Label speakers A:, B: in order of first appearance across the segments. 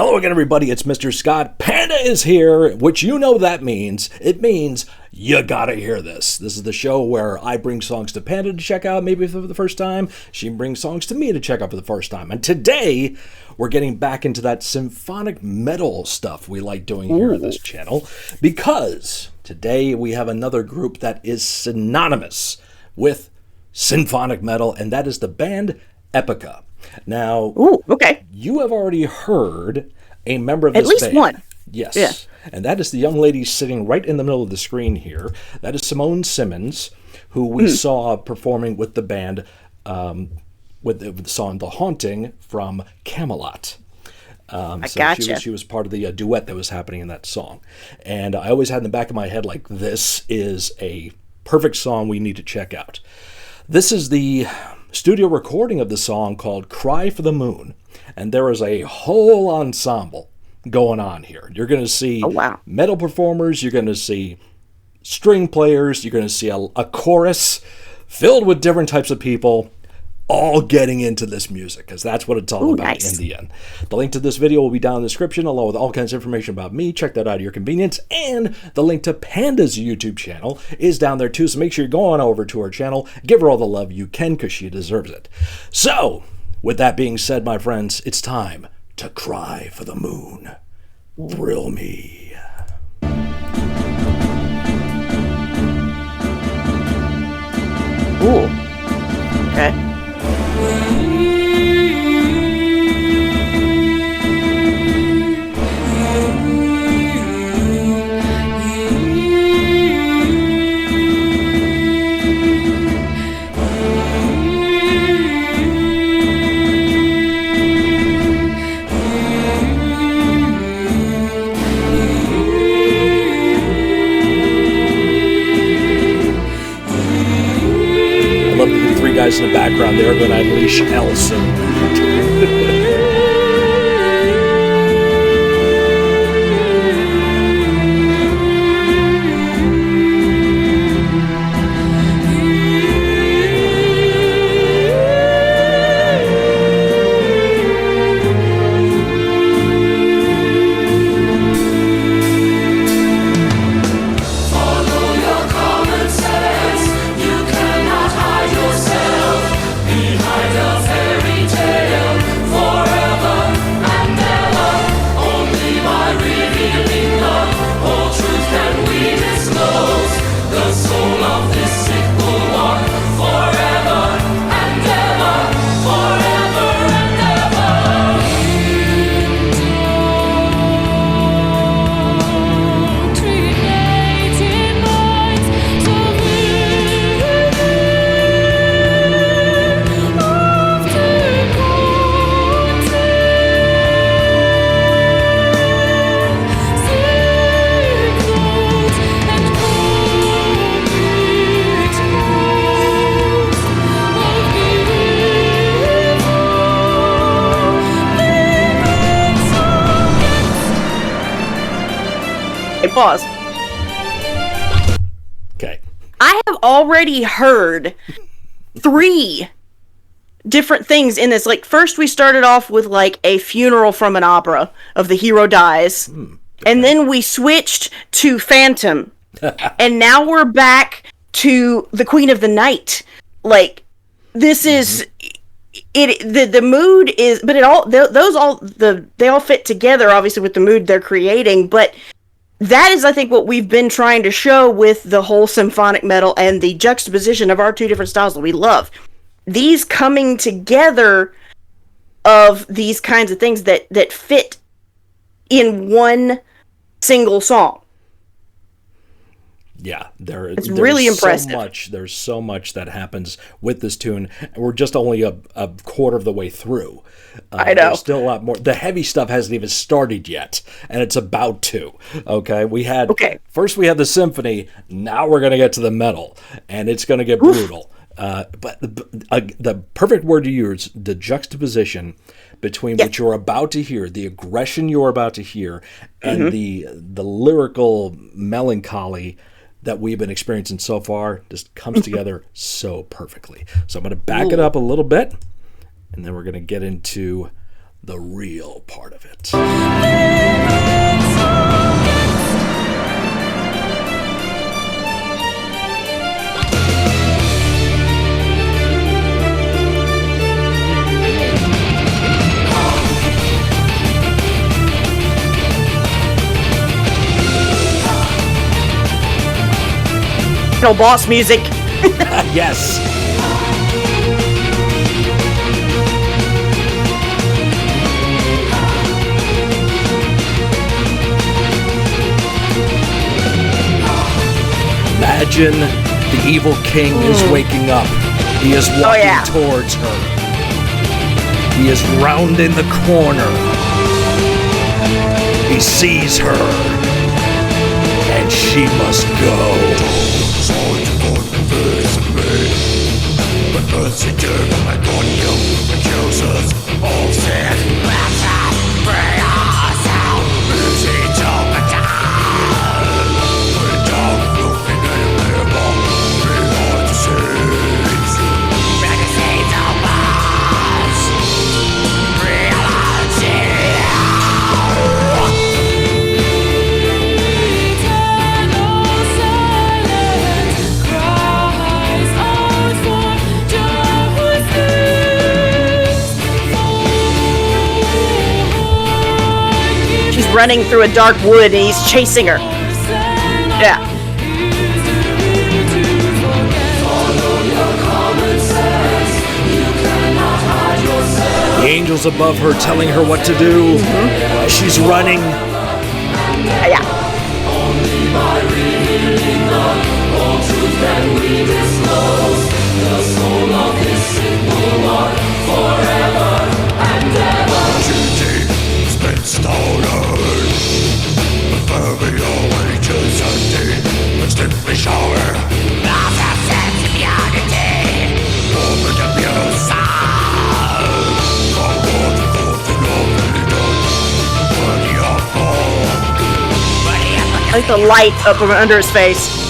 A: Hello again, everybody. It's Mr. Scott. Panda is here, which you know that means. It means you gotta hear this. This is the show where I bring songs to Panda to check out, maybe for the first time. She brings songs to me to check out for the first time. And today, we're getting back into that symphonic metal stuff we like doing here on this channel, because today we have another group that is synonymous with symphonic metal, and that is the band Epica. Now, you have already heard a member of this band. At least one. Yes. Yeah. And that is the young lady sitting right in the middle of the screen here. That is Simone Simmons, who we saw performing with the band with the song The Haunting from Camelot. She was part of the duet that was happening in that song. And I always had in the back of my head, like, this is a perfect song we need to check out. This is the studio recording of the song called Cry for the Moon, and there is a whole ensemble going on here. You're going to see metal performers, you're going to see string players, you're going to see a chorus filled with different types of people all getting into this music, because that's what it's all about in the end. The link to this video will be down in the description, along with all kinds of information about me. Check that out at your convenience. And the link to Panda's YouTube channel is down there too, so make sure you go on over to her channel. Give her all the love you can, because she deserves it. So, with that being said, my friends, it's time to cry for the moon. Thrill me.
B: Ooh. Okay.
A: Guys in the background, they're going to unleash hell soon.
B: Pause.
A: Okay.
B: I have already heard 3 different things in this. Like, first we started off with, like, a funeral from an opera of the hero dies. And then we switched to Phantom. And now we're back to the Queen of the Night. Like, this is... The mood is... But it all... They all fit together, obviously, with the mood they're creating, but... That is, I think, what we've been trying to show with the whole symphonic metal and the juxtaposition of our 2 different styles that we love. These coming together of these kinds of things that fit in one single song.
A: Yeah,
B: it's really impressive.
A: There's so much that happens with this tune. We're just only a quarter of the way through.
B: I know.
A: There's still a lot more. The heavy stuff hasn't even started yet, and it's about to. Okay, first we had the symphony. Now we're going to get to the metal, and it's going to get brutal. But the perfect word to use, the juxtaposition between what you're about to hear, the aggression you're about to hear, and the lyrical melancholy that we've been experiencing so far just comes together so perfectly. So I'm going to back it up a little bit, and then we're going to get into the real part of it.
B: final boss music.
A: Yes. Imagine the evil king is waking up. He is walking towards her. He is rounding the corner. He sees her. And she must go.
B: Running through a dark wood and he's chasing her. Yeah.
A: The angels above her telling her what to do. She's running.
B: Yeah. Like the light up from under his face.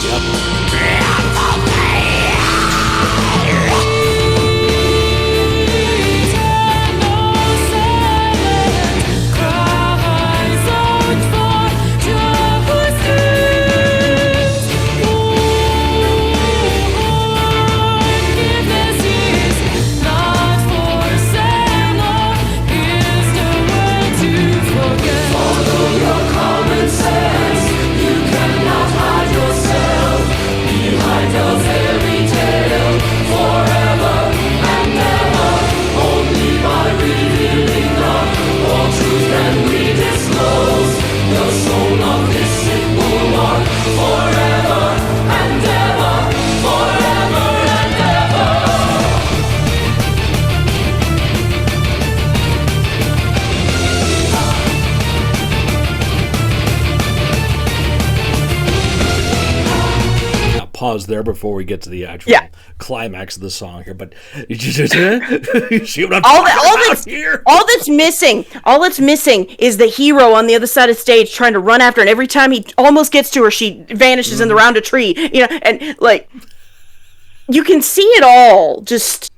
A: Pause there before we get to the actual climax of the song here, but you see what I'm talking about here?
B: All that's missing is the hero on the other side of the stage trying to run after her, and every time he almost gets to her, she vanishes in the round of tree. You know, and like you can see it all. Just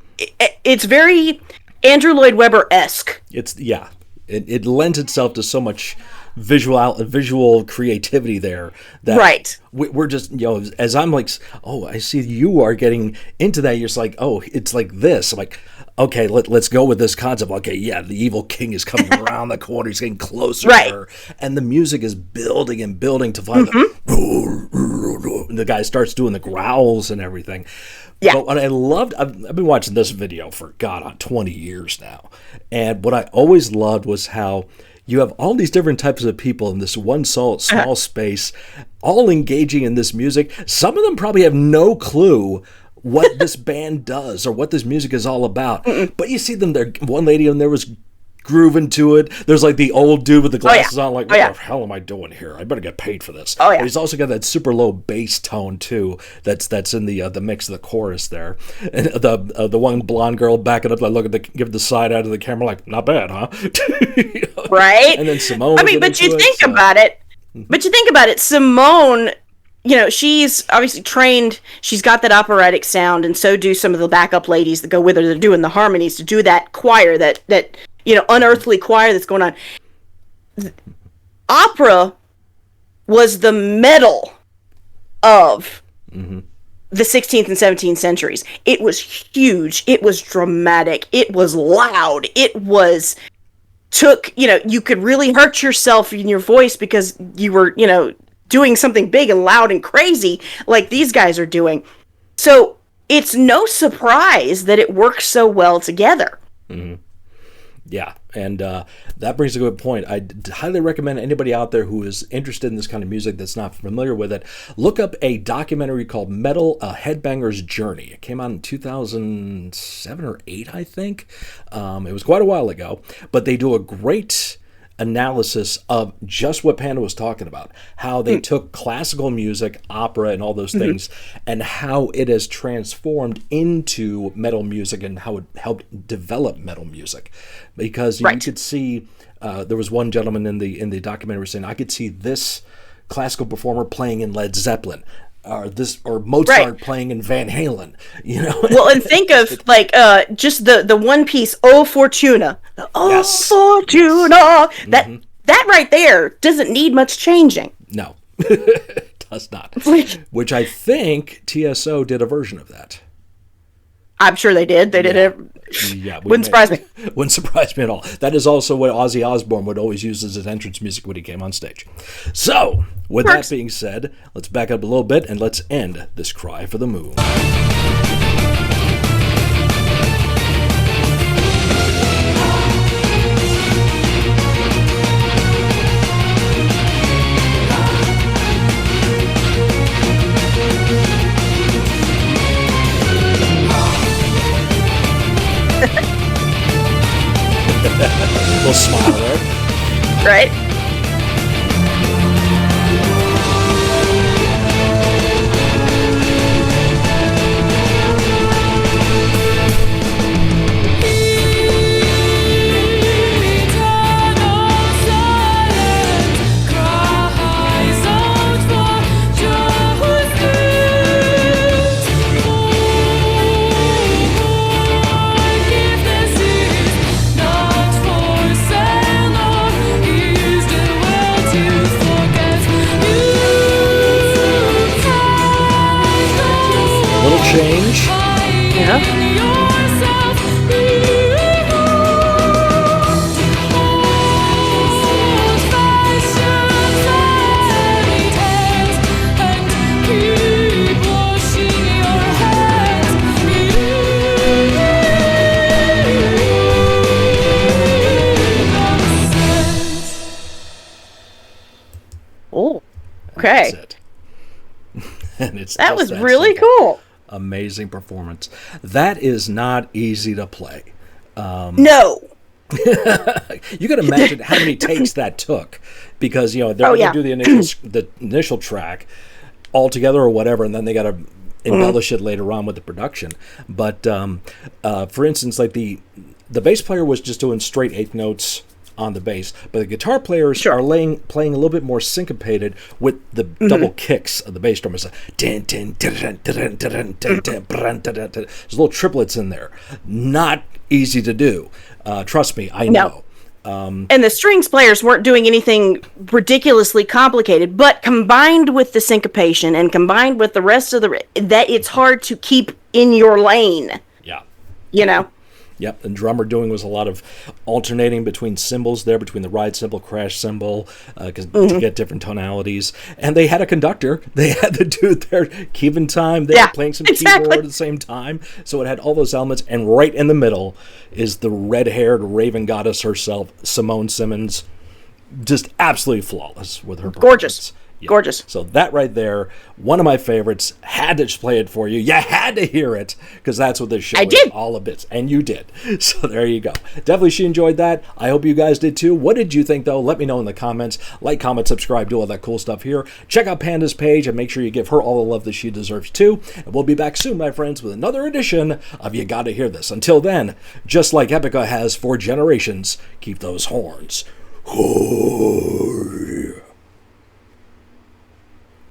B: it's very Andrew Lloyd Webber-esque.
A: It lends itself to so much visual creativity there that we're just, as I'm like, oh, I see you are getting into that, you're just like, oh, it's like this. I'm like, okay, let's go with this concept. Okay, the evil king is coming around the corner, he's getting closer to her, and the music is building and building to find the guy starts doing the growls and everything. But what I loved, I've been watching this video for 20 years now, and what I always loved was how you have all these different types of people in this one small space, all engaging in this music. Some of them probably have no clue what this band does or what this music is all about. But you see them there. One lady in there was grooving to it. There's like the old dude with the glasses on, like, what the hell am I doing here? I better get paid for this. But he's also got that super low bass tone too. That's in the mix of the chorus there. And the one blonde girl backing up, like give the side out of the camera, like, not bad, huh?
B: Right.
A: And then Simone.
B: I mean, but you think about it. Simone, she's obviously trained. She's got that operatic sound, and so do some of the backup ladies that go with her. They're doing the harmonies to do that choir, that unearthly choir that's going on. Opera was the metal of the 16th and 17th centuries. It was huge. It was dramatic. It was loud. It was you could really hurt yourself in your voice because you were, doing something big and loud and crazy like these guys are doing. So it's no surprise that it works so well together.
A: Mm-hmm. Yeah, and that brings a good point. I highly recommend anybody out there who is interested in this kind of music that's not familiar with it, look up a documentary called Metal Headbanger's Journey. It came out in 2007 or 8, I think. It was quite a while ago, but they do a great analysis of just what Panda was talking about, how they took classical music, opera, and all those things, and how it has transformed into metal music and how it helped develop metal music. Because you could see, there was one gentleman in the documentary saying, I could see this classical performer playing in Led Zeppelin, or Mozart playing in Van Halen,
B: Well, and think of just the one piece, O Fortuna, Fortuna. That right there doesn't need much changing.
A: No, it does not. Which I think TSO did a version of that.
B: I'm sure they did. They did it.
A: Yeah,
B: wouldn't surprise me.
A: Wouldn't surprise me at all. That is also what Ozzy Osbourne would always use as his entrance music when he came on stage. So, with that being said, let's back up a little bit and let's end this cry for the moon. Little smile there.
B: Right?
A: Change.
B: Yeah. Oh, okay.
A: That's it. And
B: that was really cool.
A: Amazing performance. That is not easy to play.
B: No.
A: You can imagine how many takes that took, because they're going to do the initial track all together or whatever, and then they got to embellish it later on with the production. But for instance, like the bass player was just doing straight eighth notes on the bass, but the guitar players are playing a little bit more syncopated with the double kicks of the bass drum. It's there's little triplets in there. Not easy to do. Trust me, I know.
B: And the strings players weren't doing anything ridiculously complicated, but combined with the syncopation and combined with the rest of that, it's hard to keep in your lane.
A: Yeah. Yep, and drummer doing was a lot of alternating between cymbals there, between the ride cymbal, crash cymbal, to get different tonalities. And they had a conductor. They had the dude there keeping time. They were playing some keyboard at the same time. So it had all those elements. And right in the middle is the red-haired raven goddess herself, Simone Simmons. Just absolutely flawless with her performance.
B: Gorgeous.
A: So that right there, one of my favorites. Had to play it for you. You had to hear it, because that's what this show is all about. And you did. So there you go. Definitely she enjoyed that. I hope you guys did too. What did you think, though? Let me know in the comments. Like, comment, subscribe, do all that cool stuff here. Check out Panda's page and make sure you give her all the love that she deserves too. And we'll be back soon, my friends, with another edition of You Gotta Hear This. Until then, just like Epica has for generations, keep those horns.